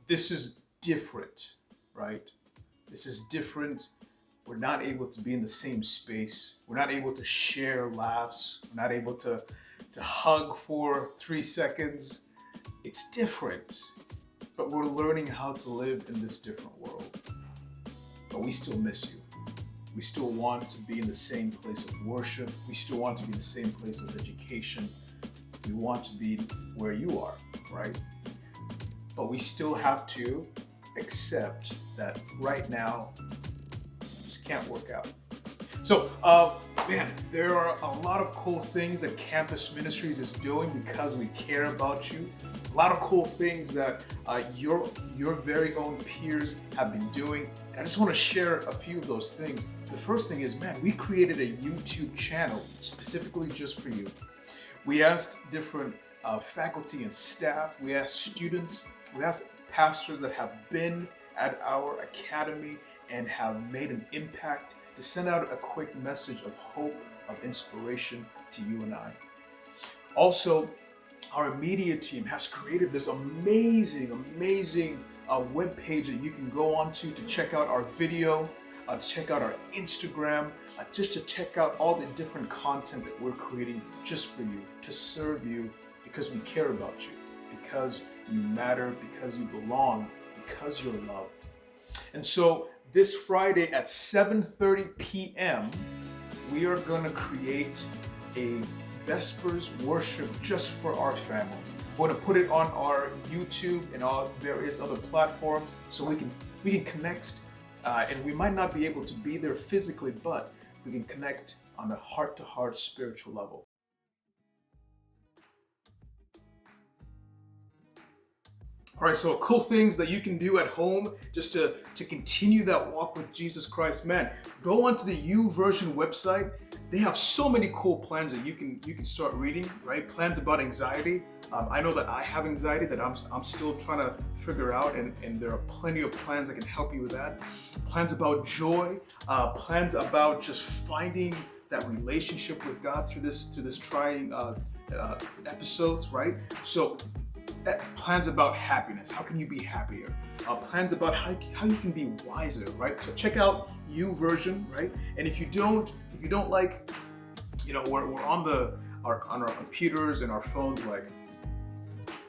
this is different, right? This is different. We're not able to be in the same space. We're not able to share laughs. We're not able to hug for 3 seconds. It's different, but we're learning how to live in this different world. But we still miss you. We still want to be in the same place of worship. We still want to be in the same place of education. We want to be where you are, right? But we still have to accept that right now it just can't work out. So, man, there are a lot of cool things that Campus Ministries is doing because we care about you. A lot of cool things that your very own peers have been doing. And I just want to share a few of those things. The first thing is, man, we created a YouTube channel specifically just for you. We asked different faculty and staff, we asked students, we asked pastors that have been at our academy and have made an impact to send out a quick message of hope, of inspiration to you and I. Also, our media team has created this amazing web page that you can go onto to check out our video, to check out our Instagram, just to check out all the different content that we're creating just for you, to serve you, because we care about you, because you matter, because you belong, because you're loved. And so this Friday at 7:30 p.m., we are going to create a Vespers worship just for our family. We're going to put it on our YouTube and all various other platforms so we can connect, and we might not be able to be there physically, but we can connect on a heart-to-heart spiritual level. All right, so cool things that you can do at home just to continue that walk with Jesus Christ. Man, go onto the YouVersion website. They have so many cool plans that you can start reading, right? Plans about anxiety. I know that I have anxiety that I'm still trying to figure out, and there are plenty of plans that can help you with that. Plans about joy, plans about just finding that relationship with God through this trying episodes, right? So plans about happiness. How can you be happier? Plans about how you can be wiser, right? So check out YouVersion, right? And if you don't like, we're on our computers and our phones like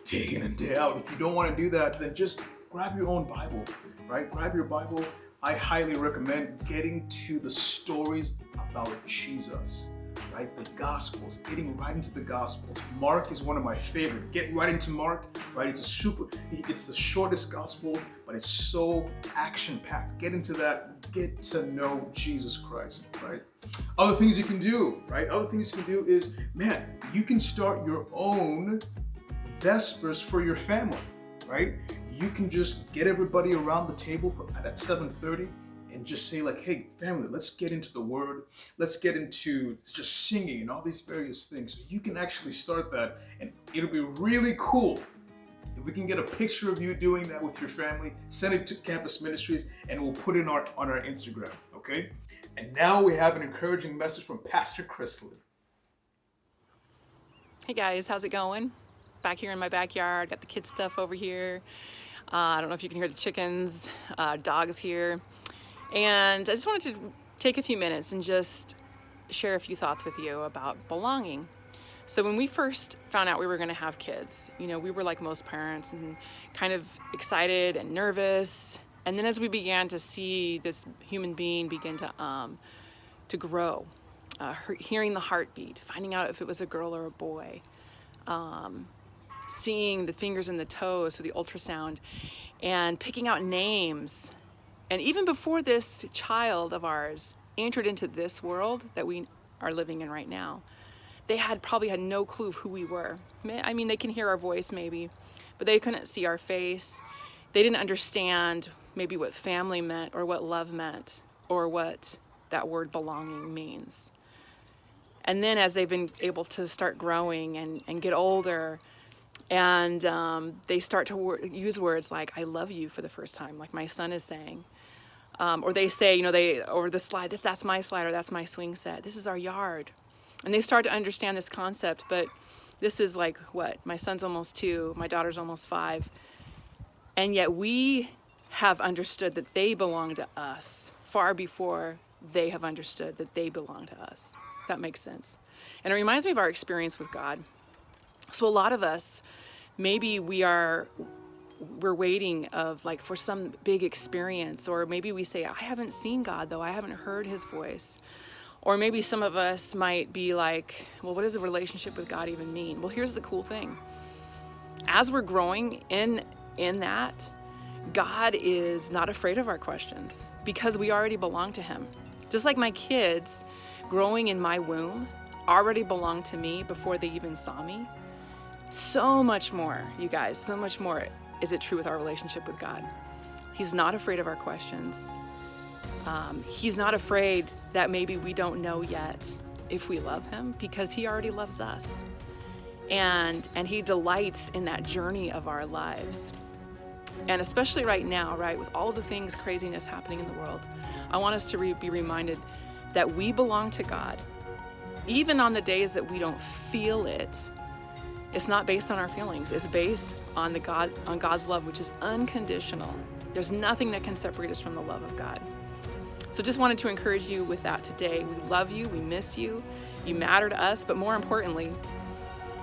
day in and day out. If you don't want to do that, then just grab your own Bible, right? Grab your Bible. I highly recommend getting to the stories about Jesus, right? The Gospels, getting right into the Gospels. Mark is one of my favorite. Get right into Mark, right? It's the shortest Gospel, but it's so action-packed. Get into that, get to know Jesus Christ, right? Other things you can do, right? Other things you can do is, man, you can start your own Vespers for your family, right? You can just get everybody around the table at 7:30 and just say like, hey, family, let's get into the Word. Let's get into just singing and all these various things. So you can actually start that, and it'll be really cool if we can get a picture of you doing that with your family. Send it to Campus Ministries, and we'll put it on our Instagram, okay? And now we have an encouraging message from Pastor Krystalynn. Hey guys, how's it going? Back here in my backyard, got the kids stuff over here. I don't know if you can hear the chickens, dogs here. And I just wanted to take a few minutes and just share a few thoughts with you about belonging. So when we first found out we were going to have kids, we were like most parents and kind of excited and nervous. And then as we began to see this human being begin to grow, hearing the heartbeat, finding out if it was a girl or a boy, seeing the fingers and the toes through the ultrasound, and picking out names. And even before this child of ours entered into this world that we are living in right now, they probably had no clue of who we were. I mean, they can hear our voice maybe, but they couldn't see our face. They didn't understand maybe what family meant or what love meant or what that word belonging means. And then as they've been able to start growing and get older, and they start to use words like "I love you" for the first time, like my son is saying, or they say, over the slide, that's my slide, or that's my swing set. This is our yard, and they start to understand this concept. But this is like what my son's almost 2, my daughter's almost 5. And yet we have understood that they belong to us far before they have understood that they belong to us. If that makes sense. And it reminds me of our experience with God. So a lot of us, maybe we're waiting for some big experience, or maybe we say, I haven't seen God though, I haven't heard his voice. Or maybe some of us might be like, well, what does a relationship with God even mean? Well, here's the cool thing. As we're growing in that, God is not afraid of our questions because we already belong to him. Just like my kids growing in my womb already belonged to me before they even saw me. So much more, you guys, so much more is it true with our relationship with God. He's not afraid of our questions. He's not afraid that maybe we don't know yet if we love him, because he already loves us. And he delights in that journey of our lives. And especially right now, right, with all the things, craziness happening in the world, I want us to be reminded that we belong to God. Even on the days that we don't feel it, it's not based on our feelings. It's based on God's love, which is unconditional. There's nothing that can separate us from the love of God. So just wanted to encourage you with that today. We love you. We miss you. You matter to us, but more importantly,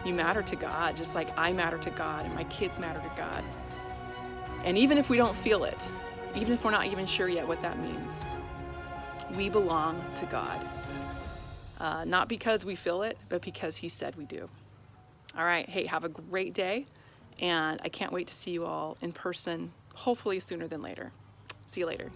you matter to God, just like I matter to God and my kids matter to God. And even if we don't feel it, even if we're not even sure yet what that means, we belong to God. Not because we feel it, but because he said we do. All right. Hey, have a great day. And I can't wait to see you all in person, hopefully sooner than later. See you later.